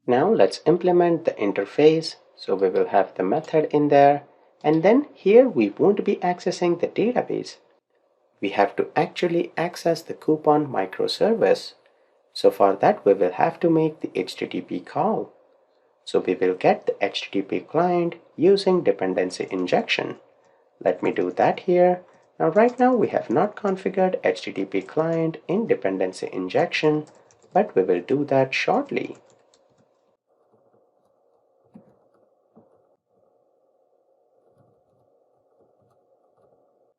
Now let's implement the interface. So we will have the method in there, and then here we won't be accessing the database. We have to actually access the coupon microservice. So for that we will have to make the HTTP call. So we will get the HTTP client using dependency injection. Let me do that here. Now right now we have not configured HTTP client in dependency injection, but we will do that shortly.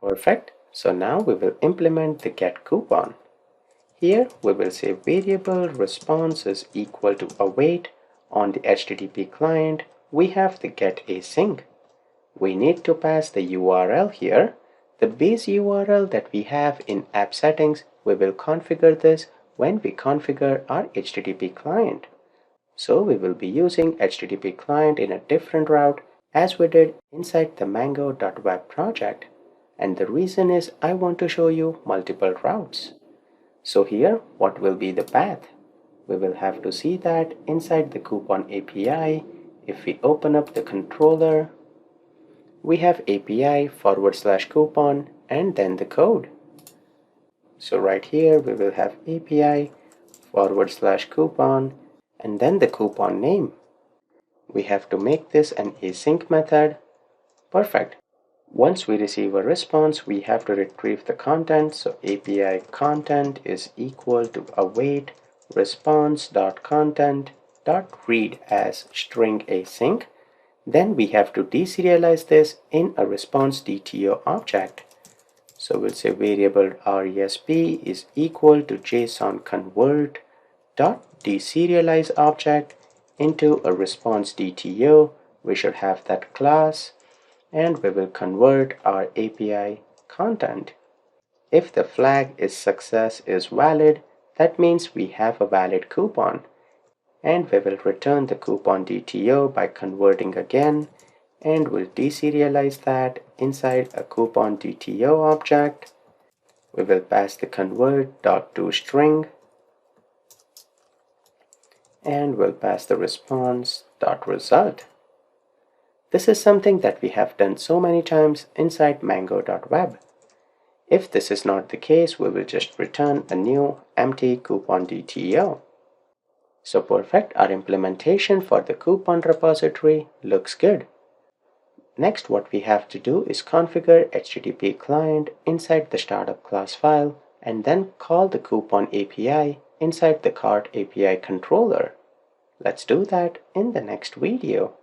Perfect. So now we will implement the get coupon. Here we will say variable response is equal to await. On the HTTP client, we have the get async. We need to pass the URL here. The base URL that we have in app settings, we will configure this when we configure our HTTP client. So we will be using HTTP client in a different route as we did inside the mango.web project. And the reason is I want to show you multiple routes. So here, what will be the path? We will have to see that inside the coupon API. If we open up the controller, we have API / coupon and then the code. So right here we will have API / coupon and then the coupon name. We have to make this an async method. Perfect. Once we receive a response, we have to retrieve the content. So API content is equal to await response.content.read as string async. Then we have to deserialize this in a response DTO object. So we'll say variable resp is equal to JSON convert dot deserialize object into a response DTO. We should have that class, and we will convert our API content. If the flag is success is valid, that means we have a valid coupon. And we will return the coupon DTO by converting again, and we'll deserialize that inside a coupon DTO object. We will pass the convert.toString, and we'll pass the response.result. This is something that we have done so many times inside mango.web. If this is not the case, we will just return a new empty coupon DTO. So perfect, our implementation for the coupon repository looks good. Next, what we have to do is configure HTTP client inside the startup class file and then call the coupon API inside the cart API controller. Let's do that in the next video.